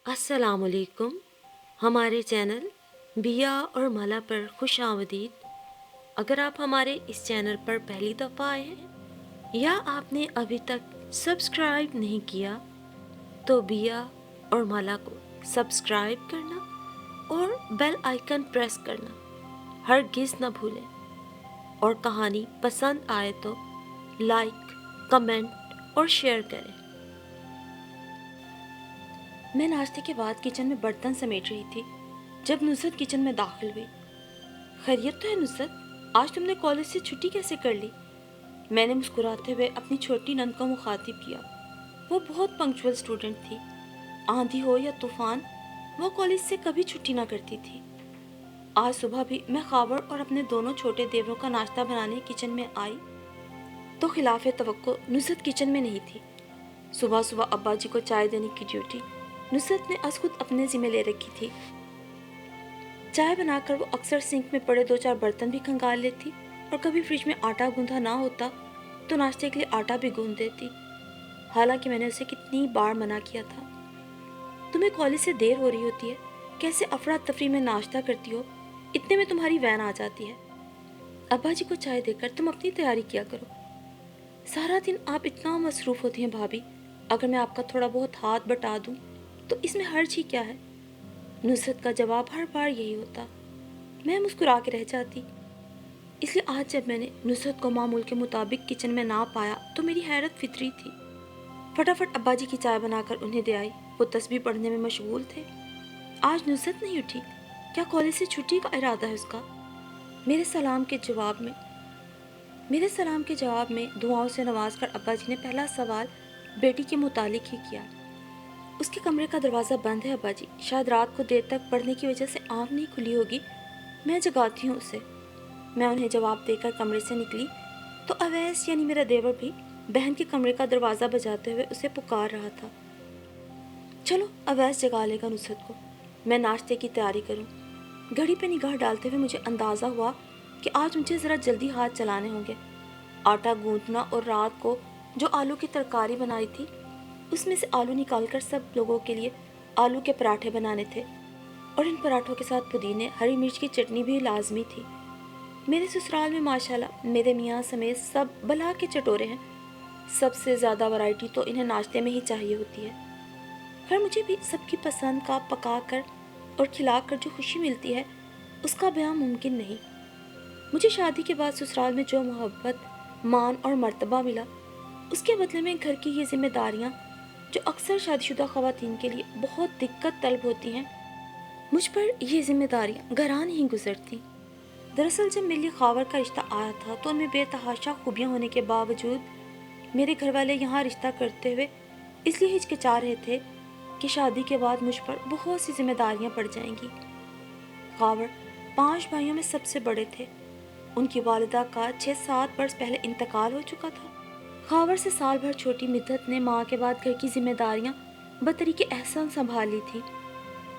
السلام علیکم. ہمارے چینل بیا اور مالا پر خوش آمدید. اگر آپ ہمارے اس چینل پر پہلی دفعہ آئے ہیں یا آپ نے ابھی تک سبسکرائب نہیں کیا تو بیا اور مالا کو سبسکرائب کرنا اور بیل آئیکن پریس کرنا ہرگز نہ بھولیں. اور کہانی پسند آئے تو لائک، کمنٹ اور شیئر کریں. میں ناشتے کے بعد کچن میں برتن سمیٹ رہی تھی جب نصرت کچن میں داخل ہوئی. خیریت تو ہے نصرت؟ آج تم نے کالج سے چھٹی کیسے کر لی؟ میں نے مسکراتے ہوئے اپنی چھوٹی نند کو مخاطب کیا. وہ بہت پنکچول اسٹوڈنٹ تھی. آندھی ہو یا طوفان وہ کالج سے کبھی چھٹی نہ کرتی تھی. آج صبح بھی میں خاور اور اپنے دونوں چھوٹے دیوروں کا ناشتہ بنانے کچن میں آئی تو خلاف توقع نصرت کچن میں نہیں تھی. صبح صبح ابا جی کو چائے دینے کی ڈیوٹی نصرت نے از خود اپنے ذمہ لے رکھی تھی. چائے بنا کر وہ اکثر سنک میں پڑے 2-4 برتن بھی کھنگال لیتی اور کبھی فریج میں آٹا گوندھا نہ ہوتا تو ناشتے کے لیے آٹا بھی گوندھ دیتی. حالانکہ میں نے اسے کتنی بار منع کیا تھا. تمہیں کالج سے دیر ہو رہی ہوتی ہے، کیسے افراتفری میں ناشتہ کرتی ہو؟ اتنے میں تمہاری وین آ جاتی ہے. ابا جی کو چائے دے کر تم اپنی تیاری کیا کرو. سارا دن آپ اتنا مصروف ہوتی ہیں بھابھی، اگر میں آپ کا تھوڑا بہت ہاتھ بٹا دوں تو اس میں حرج ہی کیا ہے؟ نصرت کا جواب ہر بار یہی ہوتا. میں مسکرا کے رہ جاتی. اس لیے آج جب میں نے نصرت کو معمول کے مطابق کچن میں نہ پایا تو میری حیرت فطری تھی. فٹافٹ ابا جی کی چائے بنا کر انہیں دے آئی. وہ تسبیح پڑھنے میں مشغول تھے. آج نصرت نہیں اٹھی؟ کیا کالج سے چھٹی کا ارادہ ہے اس کا؟ میرے سلام کے جواب میں دعاؤں سے نواز کر ابا جی نے پہلا سوال بیٹی کے متعلق ہی کیا. اس کے کمرے کا دروازہ بند ہے ابا جی، شاید رات کو دیر تک پڑھنے کی وجہ سے آنکھ نہیں کھلی ہوگی، میں جگاتی ہوں اسے. میں انہیں جواب دے کر کمرے سے نکلی تو اویس یعنی میرا دیور بھی بہن کے کمرے کا دروازہ بجاتے ہوئے اسے پکار رہا تھا. چلو اویس جگا لے گا نصرت کو، میں ناشتے کی تیاری کروں. گھڑی پہ نگاہ ڈالتے ہوئے مجھے اندازہ ہوا کہ آج مجھے ذرا جلدی ہاتھ چلانے ہوں گے. آٹا گوندھنا اور رات کو جو آلو کی ترکاری بنائی تھی اس میں سے آلو نکال کر سب لوگوں کے لیے آلو کے پراٹھے بنانے تھے، اور ان پراٹھوں کے ساتھ پودینے ہری مرچ کی چٹنی بھی لازمی تھی. میرے سسرال میں ماشاءاللہ میرے میاں سمیت سب بلا کے چٹورے ہیں. سب سے زیادہ ورائٹی تو انہیں ناشتے میں ہی چاہیے ہوتی ہے. خیر مجھے بھی سب کی پسند کا پکا کر اور کھلا کر جو خوشی ملتی ہے اس کا بیان ممکن نہیں. مجھے شادی کے بعد سسرال میں جو محبت، مان اور مرتبہ ملا اس کے بدلے میں گھر کی یہ ذمہ داریاں جو اکثر شادی شدہ خواتین کے لیے بہت دقت طلب ہوتی ہیں، مجھ پر یہ ذمہ داریاں گران ہی گزرتی. دراصل جب میرے لیے خاور کا رشتہ آیا تھا تو ان میں بے تحاشا خوبیاں ہونے کے باوجود میرے گھر والے یہاں رشتہ کرتے ہوئے اس لیے ہچکچا رہے تھے کہ شادی کے بعد مجھ پر بہت سی ذمہ داریاں پڑ جائیں گی. خاور 5 بھائیوں میں سب سے بڑے تھے. ان کی والدہ کا 6-7 برس پہلے انتقال ہو چکا تھا. خاور سے سال بھر چھوٹی مدت نے ماں کے بعد گھر کی ذمہ داریاں بطریق احسان سنبھال لی تھی.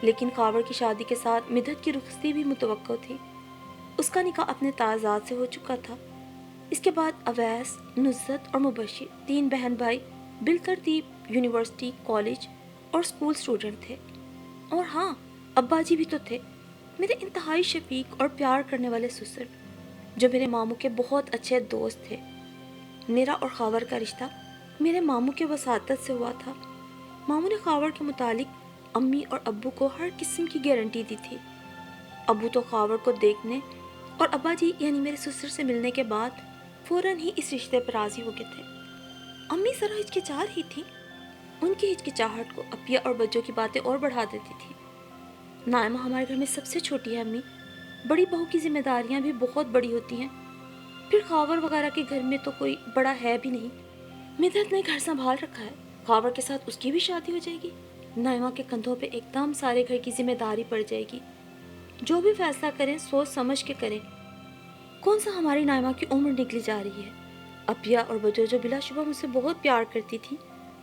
لیکن خاور کی شادی کے ساتھ مدت کی رخصتی بھی متوقع تھی. اس کا نکاح اپنے تازاد سے ہو چکا تھا. اس کے بعد اویس، نصرت اور مبشر 3 بہن بھائی بالترتیب یونیورسٹی، کالج اور اسکول اسٹوڈنٹ تھے. اور ہاں، ابا جی بھی تو تھے، میرے انتہائی شفیق اور پیار کرنے والے سسر جو میرے ماموں کے بہت اچھے دوست تھے. میرا اور خاور کا رشتہ میرے ماموں کے وساطت سے ہوا تھا. ماموں نے خاور کے متعلق امی اور ابو کو ہر قسم کی گارنٹی دی تھی. ابو تو خاور کو دیکھنے اور ابا جی یعنی میرے سسر سے ملنے کے بعد فوراً ہی اس رشتے پر راضی ہو گئے تھے. امی ذرا ہچکچا رہی تھی. ان کی ہچکچاہٹ کو اپیا اور بچوں کی باتیں اور بڑھا دیتی تھی. نائمہ ہمارے گھر میں سب سے چھوٹی ہے امی. بڑی بہو کی ذمہ داریاں بھی بہت بڑی ہوتی ہیں. پھر خاور وغیرہ کے گھر میں تو کوئی بڑا ہے بھی نہیں. مدت نے گھر سنبھال رکھا ہے، خاور کے ساتھ اس کی بھی شادی ہو جائے گی. نائمہ کے کندھوں پہ ایک دم سارے گھر کی ذمہ داری پڑ جائے گی. جو بھی فیصلہ کریں سوچ سمجھ کے کریں. کون سا ہماری نائمہ کی عمر نکلی جا رہی ہے. اپیا اور بچوں جو بلا شبہ مجھ سے بہت پیار کرتی تھی،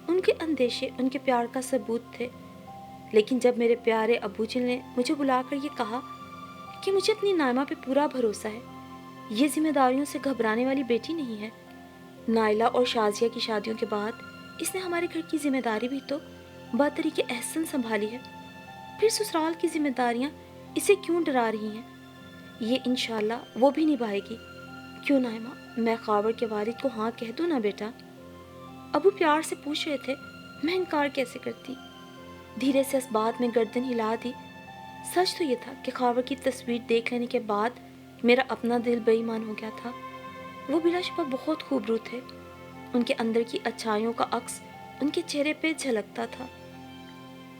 ان کے اندیشے ان کے پیار کا ثبوت تھے. لیکن جب میرے پیارے ابو جی نے مجھے بلا کر یہ کہا کہ مجھے اپنی نائمہ پہ پورا بھروسہ ہے، یہ ذمہ داریوں سے گھبرانے والی بیٹی نہیں ہے. نائلہ اور شازیہ کی شادیوں کے بعد اس نے ہمارے گھر کی ذمہ داری بھی تو بطریقِ احسن سنبھالی ہے، پھر سسرال کی ذمہ داریاں اسے کیوں ڈرا رہی ہیں؟ یہ انشاءاللہ وہ بھی نبھائے گی۔ کیوں نائمہ، میں خاور کے والد کو ہاں کہہ دوں نا بیٹا؟ ابو پیار سے پوچھ رہے تھے، میں انکار کیسے کرتی؟ دھیرے سے اس بات میں گردن ہلا دی۔ سچ تو یہ تھا کہ خاور کی تصویر دیکھ لینے کے بعد میرا اپنا دل بے ایمان ہو گیا تھا۔ وہ بلا شبہ بہت خوبرو تھے، ان کے اندر کی اچھائیوں کا عکس ان کے چہرے پہ جھلکتا تھا۔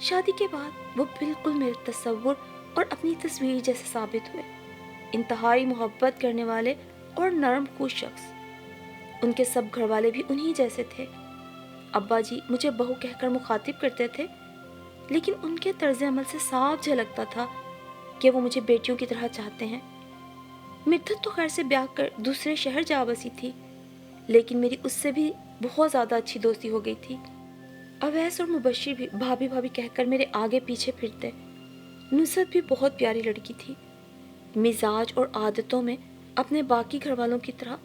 شادی کے بعد وہ بالکل میرے تصور اور اپنی تصویر جیسے ثابت ہوئے، انتہائی محبت کرنے والے اور نرم خوش شخص۔ ان کے سب گھر والے بھی انہی جیسے تھے۔ ابا جی مجھے بہو کہہ کر مخاطب کرتے تھے، لیکن ان کے طرز عمل سے صاف جھلکتا تھا کہ وہ مجھے بیٹیوں کی طرح چاہتے ہیں۔ مدت تو خیر سے بیاہ کر دوسرے شہر جا بسی تھی، لیکن میری اس سے بھی بہت زیادہ اچھی دوستی ہو گئی تھی۔ اویس اور مبشر بھی بھابھی بھابھی کہہ کر میرے آگے پیچھے پھرتے۔ نصرت بھی بہت پیاری لڑکی تھی، مزاج اور عادتوں میں اپنے باقی گھر والوں کی طرح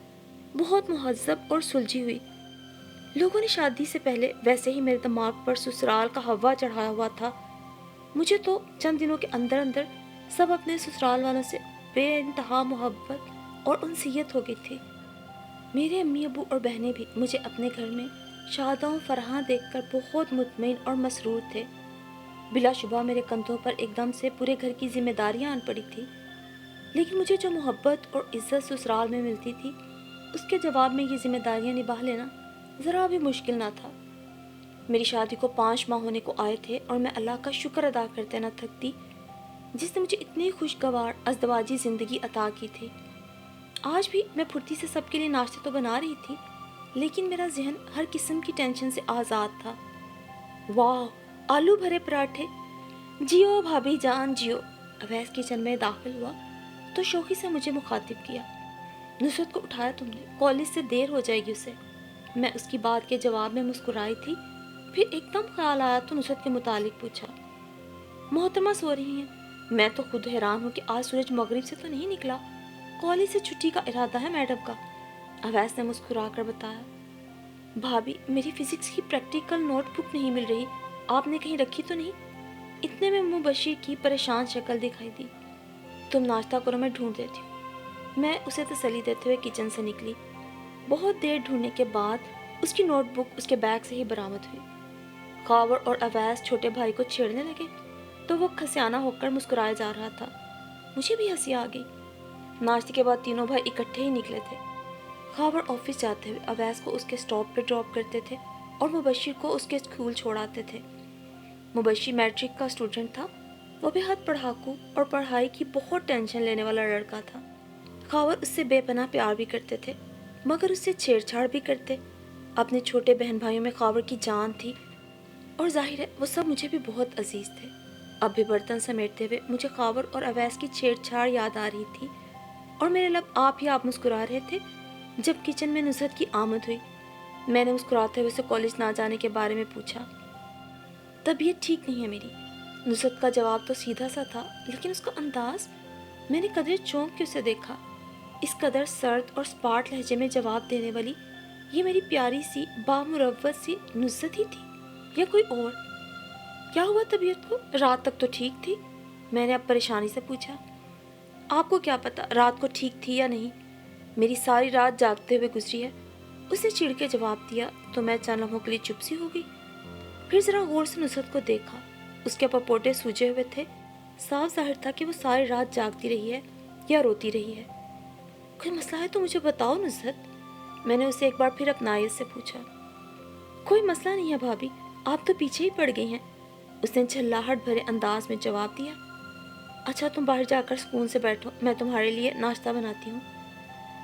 بہت مہذب اور سلجھی ہوئی۔ لوگوں نے شادی سے پہلے ویسے ہی میرے دماغ پر سسرال کا ہوا چڑھایا ہوا تھا۔ مجھے تو چند دنوں کے اندر اندر سب اپنے سسرال والوں سے بے انتہا محبت اور انسیت ہو گئی تھی۔ میرے امی ابو اور بہنیں بھی مجھے اپنے گھر میں شاداں و فرحاں دیکھ کر بہت مطمئن اور مسرور تھے۔ بلا شبہ میرے کندھوں پر ایک دم سے پورے گھر کی ذمہ داریاں آن پڑی تھی، لیکن مجھے جو محبت اور عزت سسرال میں ملتی تھی، اس کے جواب میں یہ ذمہ داریاں نبھا لینا ذرا بھی مشکل نہ تھا۔ میری شادی کو 5 ماہ ہونے کو آئے تھے اور میں اللہ کا شکر ادا کرتے نہ تھکتی جس نے مجھے اتنی خوشگوار ازدواجی زندگی عطا کی تھی۔ آج بھی میں پھرتی سے سب کے لیے ناشتے تو بنا رہی تھی، لیکن میرا ذہن ہر قسم کی ٹینشن سے آزاد تھا۔ واہ، آلو بھرے پراٹھے! جیو بھابھی جان جیو! اویس کچن میں داخل ہوا تو شوخی سے مجھے مخاطب کیا، نصرت کو اٹھایا تم نے؟ کالج سے دیر ہو جائے گی اسے۔ میں اس کی بات کے جواب میں مسکرائی تھی، پھر ایک دم خیال آیا تو نصرت کے متعلق پوچھا۔ محترمہ سو رہی ہیں؟ میں تو خود حیران ہوں کہ آج سورج مغرب سے تو نہیں نکلا۔ کالج سے چھٹی کا ارادہ ہے میڈم کا، اویس نے مسکرا کر بتایا۔ بھابھی، میری فزکس کی پریکٹیکل نوٹ بک نہیں مل رہی، آپ نے کہیں رکھی تو نہیں؟ اتنے میں مبشر کی پریشان شکل دکھائی دی۔ تم ناشتہ کرو، میں ڈھونڈ دیتی ہوں۔ میں اسے تسلی دیتے ہوئے کچن سے نکلی۔ بہت دیر ڈھونڈنے کے بعد اس کی نوٹ بک اس کے بیگ سے ہی برآمد ہوئی۔ خاور اور اویس چھوٹے بھائی کو چھیڑنے لگے تو وہ کھسیانہ ہو کر مسکرائے جا رہا تھا۔ مجھے بھی ہنسی آ گئی۔ ناشتے کے بعد تینوں بھائی اکٹھے ہی نکلے تھے۔ خاور آفس جاتے ہوئے اویس کو اس کے سٹاپ پہ ڈراپ کرتے تھے اور مبشر کو اس کے اسکول چھوڑاتے تھے۔ مبشر میٹرک کا اسٹوڈنٹ تھا، وہ بے حد پڑھاکو اور پڑھائی کی بہت ٹینشن لینے والا لڑکا تھا۔ خاور اس سے بے پناہ پیار بھی کرتے تھے، مگر اس سے چھیڑ چھاڑ بھی کرتے۔ اپنے چھوٹے بہن بھائیوں میں خاور کی جان تھی، اور ظاہر ہے وہ سب مجھے بھی بہت عزیز تھے۔ اب بھی برتن سمیٹتے ہوئے مجھے خاور اور اویس کی چھیڑ چھاڑ یاد آ رہی تھی، اور میرے لب آپ ہی آپ مسکرا رہے تھے جب کچن میں نصرت کی آمد ہوئی۔ میں نے مسکراتے ہوئے اسے کالج نہ جانے کے بارے میں پوچھا۔ طبیعت ٹھیک نہیں ہے میری۔ نصرت کا جواب تو سیدھا سا تھا، لیکن اس کا انداز، میں نے قدرے چونک کے اسے دیکھا۔ اس قدر سرد اور سپاٹ لہجے میں جواب دینے والی یہ میری پیاری سی بامروت سی نصرت ہی تھی یا کوئی اور؟ کیا ہوا طبیعت کو؟ رات تک تو ٹھیک تھی، میں نے اب پریشانی سے پوچھا۔ آپ کو کیا پتا رات کو ٹھیک تھی یا نہیں؟ میری ساری رات جاگتے ہوئے گزری ہے، اس نے چڑ کے جواب دیا تو میں چند لمحوں کے لیے چپ سی ہو گئی۔ پھر ذرا غور سے نصرت کو دیکھا، اس کے پپوٹے سوجے ہوئے تھے، صاف ظاہر تھا کہ وہ ساری رات جاگتی رہی ہے یا روتی رہی ہے۔ کوئی مسئلہ ہے تو مجھے بتاؤ نصرت، میں نے اسے ایک بار پھر اپنائیت سے پوچھا۔ کوئی مسئلہ نہیں ہے بھابھی، آپ تو پیچھے ہی پڑ گئی ہیں، اس نے جھلاہٹ بھرے انداز میں جواب دیا۔ اچھا تم باہر جا کر سکون سے بیٹھو، میں تمہارے لیے ناشتہ بناتی ہوں۔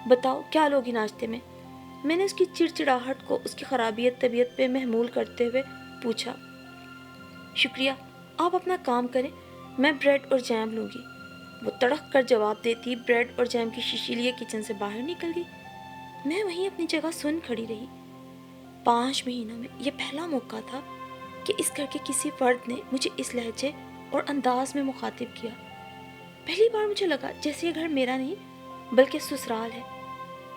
بتاؤ کیا لوگی ناشتے میں نے اس کی چڑچڑاہٹ کو اس کی خرابیت طبیعت پہ محمول کرتے ہوئے پوچھا۔ شکریہ، آپ اپنا کام کریں، میں بریڈ اور جیم لوں گی، وہ تڑک کر جواب دیتی بریڈ اور جیم کی شیشی لیے کچن سے باہر نکل گئی۔ میں وہیں اپنی جگہ سن کھڑی رہی۔ 5 مہینوں میں یہ پہلا موقع تھا کہ اس گھر کے کسی فرد نے مجھے اس لہجے اور انداز میں مخاطب کیا۔ پہلی بار مجھے لگا جیسے یہ گھر میرا نہیں بلکہ سسرال ہے۔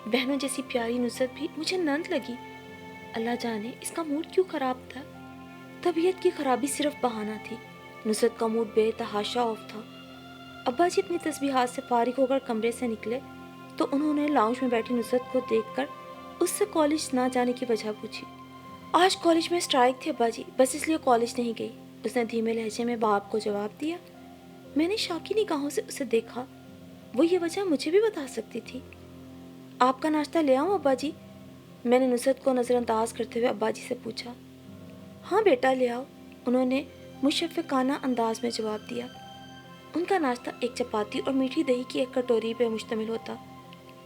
بہنوں جیسی پیاری نصرت بھی مجھے نند لگی۔ اللہ جانے اس کا موڈ کیوں خراب تھا۔ طبیعت کی خرابی صرف بہانہ تھی۔ نصرت کا موڈ بے تحاشا آف تھا۔ ابا جی اپنی تسبیحات سے فارغ ہو کر کمرے سے نکلے تو انہوں نے لاؤنج میں بیٹھی نصرت کو دیکھ کر اس سے کالج نہ جانے کی وجہ پوچھی۔ آج کالج میں اسٹرائک تھی ابا جی، بس اس لیے کالج نہیں گئی، اس نے دھیمے لہجے میں باپ کو جواب دیا۔ میں نے شاکی نگاہوں سے اسے دیکھا، وہ یہ وجہ مجھے بھی بتا سکتی تھی۔ آپ کا ناشتہ لے آؤں ابا جی؟ میں نے نصرت کو نظر انداز کرتے ہوئے ابا جی سے پوچھا۔ ہاں بیٹا لے آؤ، انہوں نے مشفقانہ انداز میں جواب دیا۔ ان کا ناشتہ ایک چپاتی اور میٹھی دہی کی ایک کٹوری پہ مشتمل ہوتا۔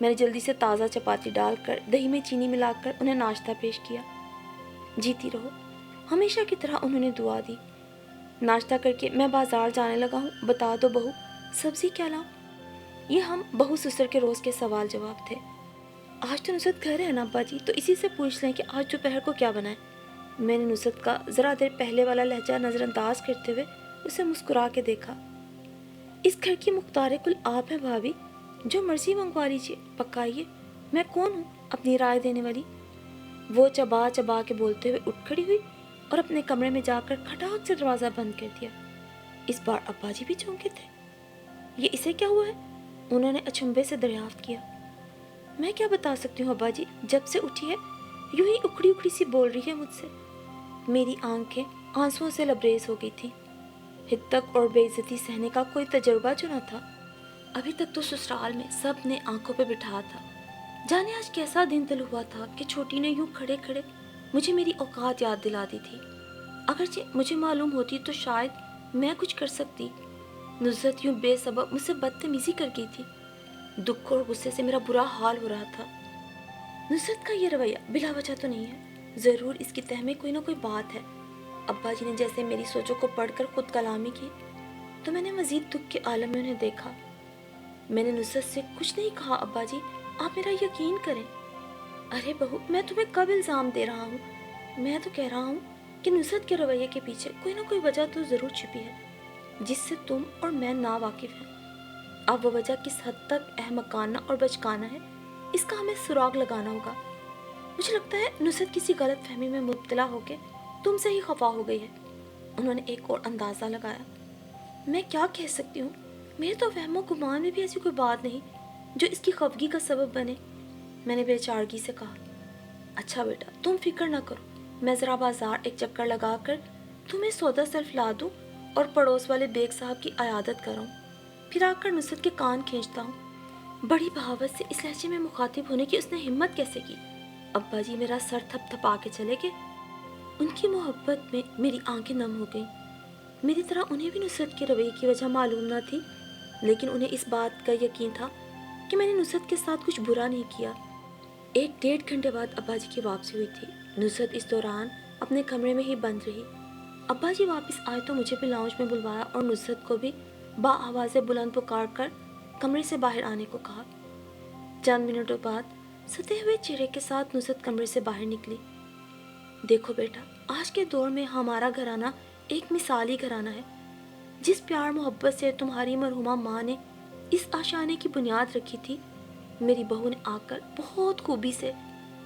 میں نے جلدی سے تازہ چپاتی ڈال کر دہی میں چینی ملا کر انہیں ناشتہ پیش کیا۔ جیتی رہو، ہمیشہ کی طرح انہوں نے دعا دی۔ ناشتہ کر کے میں بازار جانے لگا ہوں، بتا دو بہو سبزی کیا لاؤں؟ یہ ہم بہو سسر کے روز کے سوال جواب تھے۔ آج تو نصرت گھر ہے نا ابا جی، تو اسی سے پوچھ لیں کہ آج دوپہر کو کیا بنائیں۔ میں نے نصرت کا ذرا دیر پہلے والا لہجہ نظر انداز کرتے ہوئے اسے مسکرا کے دیکھا۔ اس گھر کی مختار کل آپ ہیں بھابھی، جو مرضی منگوا لیجیے، پکائیے، میں کون ہوں اپنی رائے دینے والی؟ وہ چبا چبا کے بولتے ہوئے اٹھ کھڑی ہوئی اور اپنے کمرے میں جا کر کھٹاک سے دروازہ بند کر دیا۔ اس بار ابا جی بھی چونکے تھے۔ یہ اسے کیا ہوا ہے؟ انہوں نے اچنبھے سے دریافت کیا۔ میں کیا بتا سکتی ہوں ابا جی، جب سے اٹھی ہے یوں ہی اکھڑی اکھڑی سی بول رہی ہے مجھ سے۔ میری آنکھیں آنسوؤں سے لبریز ہو گئی تھی۔ حدت اور بے عزتی سہنے کا کوئی تجربہ جو نہ تھا۔ ابھی تک تو سسرال میں سب نے آنکھوں پہ بٹھا تھا، جانے آج کیسا دن تل ہوا تھا کہ چھوٹی نے یوں کھڑے کھڑے مجھے میری اوقات یاد دلا دی تھی۔ اگرچہ مجھے معلوم ہوتی تو شاید میں کچھ کر سکتی۔ نصرت یوں بے سبب مجھ سے بدتمیزی کر گئی تھی۔ دکھ اور غصے سے میرا برا حال ہو رہا تھا۔ نصرت کا یہ رویہ بلا وجہ تو نہیں ہے، ضرور اس کی تہ میں کوئی نہ کوئی بات ہے۔ ابا جی نے جیسے میری سوچوں کو پڑھ کر خود کلامی کی تو میں نے مزید دکھ کے عالم میں انہیں دیکھا۔ میں نے نصرت سے کچھ نہیں کہا ابا جی، آپ میرا یقین کریں۔ ارے بہو، میں تمہیں کب الزام دے رہا ہوں؟ میں تو کہہ رہا ہوں کہ نصرت کے رویے کے پیچھے کوئی نہ کوئی وجہ تو ضرور چھپی ہے جس سے تم اور میں نا واقف ہیں۔ اب وہ وجہ کس حد تک احمقانہ اور بچکانہ ہے، اس کا ہمیں سراغ لگانا ہوگا۔ مجھے لگتا ہے نصرت کسی غلط فہمی میں مبتلا ہو کے تم سے ہی خفا ہو گئی ہے۔ انہوں نے ایک اور اندازہ لگایا۔ میں کیا کہہ سکتی ہوں، میرے تو وہم و گمان میں بھی ایسی کوئی بات نہیں جو اس کی خفگی کا سبب بنے۔ میں نے بے چارگی سے کہا۔ اچھا بیٹا، تم فکر نہ کرو، میں ذرا بازار ایک چکر لگا کر تمہیں سودا سلف لا دوں اور پڑوس والے بیگ صاحب کی عیادت کراؤں، پھر آ کر نصرت کے کان کھینچتا ہوں۔ بڑی بہاوت سے اس لہجے میں مخاطب ہونے کی اس نے ہمت کیسے کی؟ ابا جی میرا سر تھپ تھپا کے چلے گئے۔ ان کی محبت میں میری آنکھیں نم ہو گئیں۔ میری طرح انہیں بھی نصرت کے رویے کی وجہ معلوم نہ تھی، لیکن انہیں اس بات کا یقین تھا کہ میں نے نصرت کے ساتھ کچھ برا نہیں کیا۔ 1-1.5 گھنٹے بعد ابا جی کی واپسی ہوئی تھی۔ نصرت اس دوران اپنے کمرے میں ہی بند رہی۔ ابا جی واپس آئے تو مجھے بھی لاؤنج میں بلوایا اور نصرت کو بھی با آواز بلند پکار کر کمرے سے باہر آنے کو کہا۔ چند منٹوں بعد ستے ہوئے چہرے کے ساتھ نصرت کمرے سے باہر نکلی۔ دیکھو بیٹا، آج کے دور میں ہمارا گھرانہ ایک مثالی گھرانہ ہے۔ جس پیار محبت سے تمہاری مرحومہ ماں نے اس آشیانے کی بنیاد رکھی تھی، میری بہو نے آ کر بہت خوبی سے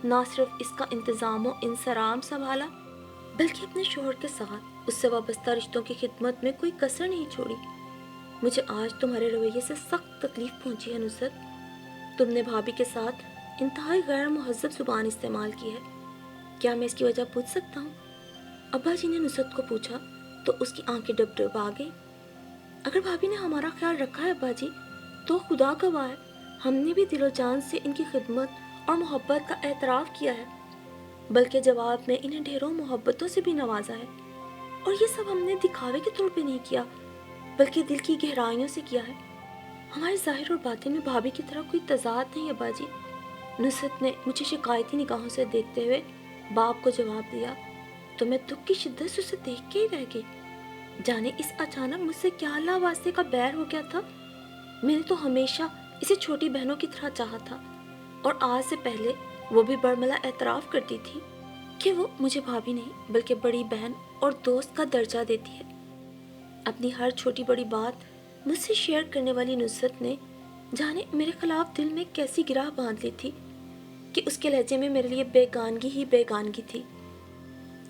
نہ صرف اس کا انتظام و انصرام سنبھالا، بلکہ اپنے شوہر کے ساتھ اس سے وابستہ رشتوں کی خدمت میں کوئی کسر نہیں چھوڑی۔ مجھے آج تمہارے رویے سے سخت تکلیف پہنچی ہے نصرت۔ تم نے بھابھی کے ساتھ انتہائی غیر مہذب زبان استعمال کی ہے۔ کیا میں اس کی وجہ پوچھ سکتا ہوں؟ ابا جی نے نصرت کو پوچھا تو اس کی آنکھیں ڈب ڈب آ گئیں۔ اگر بھابھی نے ہمارا خیال رکھا ہے ابا جی، تو خدا گواہ ہے، ہم نے بھی دل و جان سے ان کی خدمت اور محبت کا اعتراف کیا ہے، بلکہ جواب میں انہیں ڈھیروں محبتوں سے بھی نوازا ہے۔ اور یہ سب ہم نے دکھاوے کے طور پہ نہیں کیا، بلکہ دل کی گہرائیوں سے کیا ہے۔ ہمارے ظاہر اور باطن میں بھابھی کی طرح کوئی تضاد نہیں ابا جی۔ نصرت نے مجھے شکایتی نگاہوں سے دیکھتے ہوئے باپ کو جواب دیا تو میں دکھ کی شدت سے اسے دیکھ کے ہی رہ گئی۔ جانے اس اچانک مجھ سے کیا اللہ واسطے کا بیر ہو گیا تھا۔ میں نے تو ہمیشہ اسے چھوٹی بہنوں کی طرح چاہا تھا، اور آج سے پہلے وہ بھی برملا اعتراف کرتی تھی کہ وہ مجھے بھابھی نہیں بلکہ بڑی بہن اور دوست کا درجہ دیتی ہے۔ اپنی ہر چھوٹی بڑی بات مجھ سے شیئر کرنے والی نصرت نے جانے میرے خلاف دل میں کیسی گرہ باندھ لی تھی کہ اس کے لہجے میں میرے لیے بیگانگی ہی بیگانگی تھی۔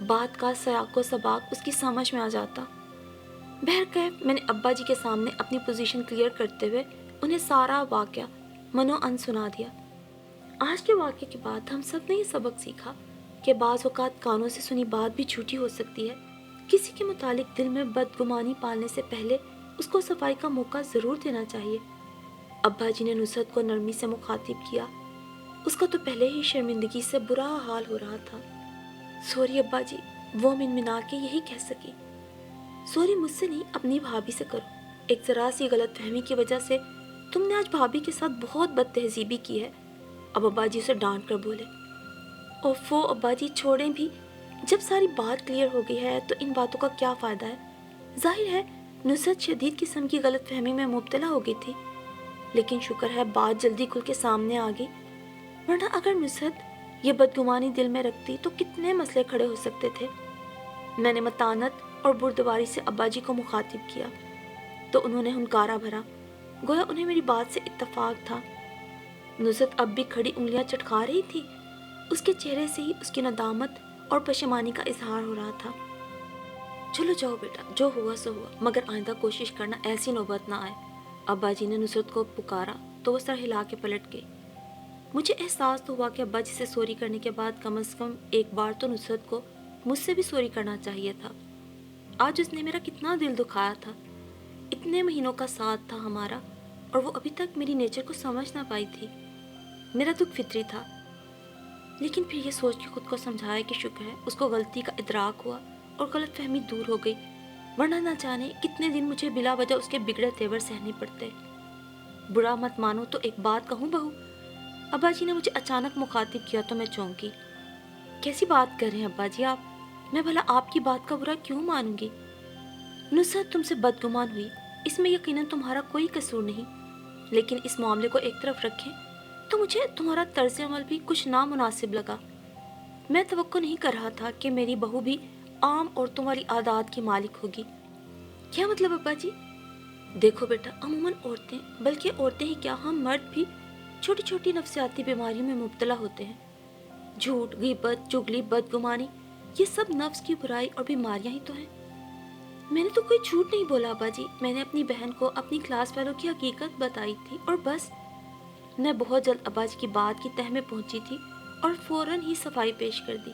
بات کا سیاق و سباق اس کی سمجھ میں آ جاتا۔ بہرکیف میں نے ابا جی کے سامنے اپنی پوزیشن کلیئر کرتے ہوئے انہیں سارا واقعہ منو ان سنا دیا۔ آج کے واقعے کے بعد ہم سب نے یہ سبق سیکھا کہ بعض اوقات کانوں سے سنی بات بھی جھوٹی ہو سکتی ہے۔ کسی کے متعلق دل میں بدگمانی پالنے سے پہلے اس کو صفائی کا موقع ضرور دینا چاہیے۔ ابا جی نے نصرت کو نرمی سے مخاطب کیا۔ اس کا تو پہلے ہی شرمندگی سے برا حال ہو رہا تھا۔ سوری ابا جی، وہ منمنا کے یہی کہہ سکی۔ سوری مجھ سے نہیں، اپنی بھابھی سے کرو۔ ایک ذرا سی غلط فہمی کی وجہ سے تم نے آج بھابھی کے ساتھ بہت بد تہذیبی کی ہے۔ اب ابا جی اسے ڈانٹ کر بولے۔ اوفو ابا جی چھوڑیں بھی، جب ساری بات کلیئر ہو گئی ہے تو ان باتوں کا کیا فائدہ ہے؟ ظاہر ہے نصرت شدید قسم کی غلط فہمی میں مبتلا ہو گئی تھی، لیکن شکر ہے بات جلدی کھل کے سامنے آ گئی، ورنہ اگر نصرت یہ بدگمانی دل میں رکھتی تو کتنے مسئلے کھڑے ہو سکتے تھے۔ میں نے متانت اور بردباری سے ابا جی کو مخاطب کیا تو انہوں نے ہنکارا بھرا، گویا انہیں میری بات سے اتفاق تھا۔ نصرت اب بھی کھڑی انگلیاں چٹکا رہی تھی۔ اس کے چہرے سے ہی اس کی ندامت اور پشیمانی کا اظہار ہو رہا تھا۔ چلو جاؤ بیٹا، جو ہوا سو ہوا، مگر آئندہ کوشش کرنا ایسی نوبت نہ آئے۔ ابا جی نے نصرت کو پکارا تو وہ سر ہلا کے پلٹ گئی۔ مجھے احساس تو ہوا کہ ابا جی سے سوری کرنے کے بعد کم از کم ایک بار تو نصرت کو مجھ سے بھی سوری کرنا چاہیے تھا۔ آج اس نے میرا کتنا دل دکھایا تھا۔ اتنے مہینوں کا ساتھ تھا ہمارا اور وہ ابھی تک میری نیچر کو سمجھ نہ پائی تھی۔ میرا دکھ فطری تھا، لیکن پھر یہ سوچ کے خود کو سمجھایا کہ شکر ہے اس کو غلطی کا ادراک ہوا اور غلط فہمی دور ہو گئی، ورنہ نہ جانے کتنے دن مجھے بلا وجہ اس کے بگڑے تیور سہنے پڑتے۔ برا مت مانو تو ایک بات کہوں بہو؟ ابا جی نے مجھے اچانک مخاطب کیا تو میں چونکی۔ کیسی بات کر رہے ہیں ابا جی آپ؟ میں بھلا آپ کی بات کا برا کیوں مانوں گی؟ نصرت تم سے بدگمان ہوئی، اس میں یقیناً تمہارا کوئی قصور نہیں، لیکن اس معاملے کو ایک طرف رکھیں تو مجھے تمہارا طرز عمل بھی کچھ نامناسب لگا۔ میں توقع نہیں کر رہا تھا کہ میری بہو بھی عام عورتوں والی عادات کی مالک ہوگی۔ کیا مطلب ابا جی؟ دیکھو بیٹا، عموماً عورتیں، بلکہ عورتیں ہی کیا ہم مرد بھی چھوٹی چھوٹی نفسیاتی بیماریوں میں مبتلا ہوتے ہیں۔ جھوٹ، غیبت، چغلی، بدگمانی، یہ سب نفس کی برائی اور بیماریاں ہی تو ہیں۔ میں نے تو کوئی جھوٹ نہیں بولا ابا جی، میں نے اپنی بہن کو اپنی کلاس فیلو کی حقیقت بتائی تھی اور بس۔ میں بہت جلد ابا جی کی بات کی تہ میں پہنچی تھی اور فوراً ہی صفائی پیش کر دی۔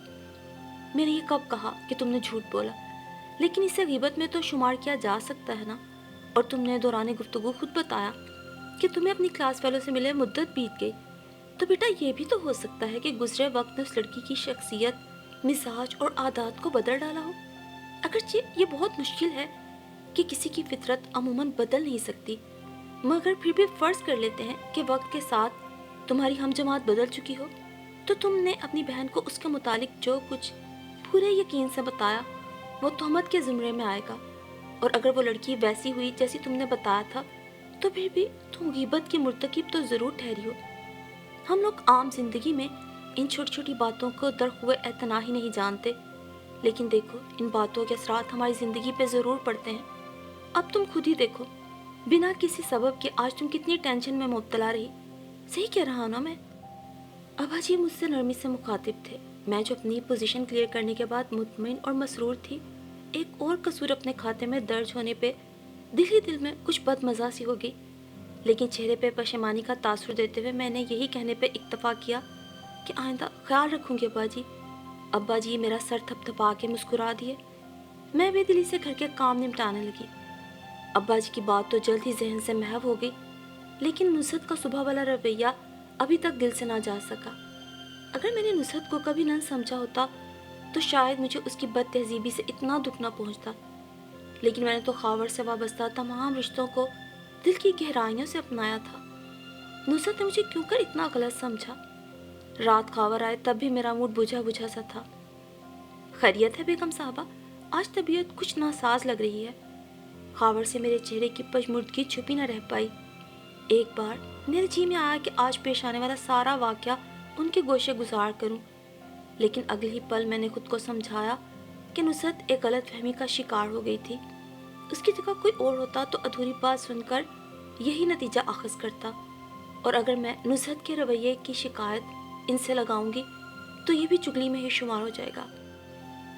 میں نے یہ کب کہا کہ تم نے جھوٹ بولا؟ لیکن اسے غیبت میں تو شمار کیا جا سکتا ہے نا؟ اور تم نے دوران گفتگو خود بتایا کہ تمہیں اپنی کلاس فیلو سے ملے مدت بیت گئی، تو بیٹا یہ بھی تو ہو سکتا ہے کہ گزرے وقت نے اس لڑکی کی شخصیت، مزاج اور عادات کو بدل ڈالا ہو۔ اگرچہ یہ بہت مشکل ہے کہ کسی کی فطرت عموماً بدل نہیں سکتی، مگر پھر بھی فرض کر لیتے ہیں کہ وقت کے ساتھ تمہاری ہم جماعت بدل چکی ہو، تو تم نے اپنی بہن کو اس کے متعلق جو کچھ پورے یقین سے بتایا وہ تہمت کے زمرے میں آئے گا، اور اگر وہ لڑکی ویسی ہوئی جیسی تم نے بتایا تھا تو پھر بھی تم غیبت کی مرتکب تو ضرور ٹھہری ہو۔ ہم لوگ عام زندگی میں ان چھوٹی چھوٹی باتوں کو درخوے اعتنا ہی نہیں جانتے، لیکن دیکھو ان باتوں کے اثرات ہماری زندگی پہ ضرور پڑتے ہیں۔ اب تم خود ہی دیکھو، بنا کسی سبب کے آج تم کتنی ٹینشن میں مبتلا رہی۔ صحیح کہہ رہا ہوں نا میں؟ ابا جی مجھ سے نرمی سے مخاطب تھے۔ میں جو اپنی پوزیشن کلیئر کرنے کے بعد مطمئن اور مسرور تھی، ایک اور قصور اپنے کھاتے میں درج ہونے پہ دل ہی دل میں کچھ بد مزہ سی ہو گئی، لیکن چہرے پہ پشیمانی کا تاثر دیتے ہوئے میں نے یہی کہنے پہ اکتفا کیا کہ آئندہ خیال رکھوں گی ابا جی۔ ابا جی میرا سر تھپ تھپا کے مسکرا دیے۔ میں بے دلی سے گھر کے کام نمٹانے لگی۔ ابا جی کی بات تو جلد ہی ذہن سے محو ہو گئی، لیکن نصرت کا صبح والا رویہ ابھی تک دل سے نہ جا سکا۔ اگر میں نے نصرت کو کبھی نہ سمجھا ہوتا تو شاید مجھے اس کی بد تہذیبی سے اتنا دکھ نہ پہنچتا، لیکن میں نے تو خاور سے وابستہ تمام رشتوں کو دل کی گہرائیوں سے اپنایا تھا۔ نصرت نے مجھے کیوں کر اتنا غلط سمجھا؟ رات خاور آئے تب بھی میرا موڈ بجھا بجھا سا تھا۔ خیریت ہے بیگم صاحبہ؟ آج طبیعت کچھ ناساز لگ رہی ہے۔ خاور سے میرے چہرے کی پژمردگی چھپی نہ رہ پائی۔ ایک بار میرے جی میں آیا کہ آج پیش آنے والا سارا واقعہ ان کے گوشے گزار کروں، لیکن اگلے ہی پل میں نے خود کو سمجھایا کہ نصرت ایک غلط فہمی کا شکار ہو گئی تھی۔ اس کی جگہ کوئی اور ہوتا تو ادھوری بات سن کر یہی نتیجہ اخذ کرتا، اور اگر میں نصرت کے رویے کی شکایت ان سے لگاؤں گی تو یہ بھی چگلی میں ہی شمار ہو جائے گا۔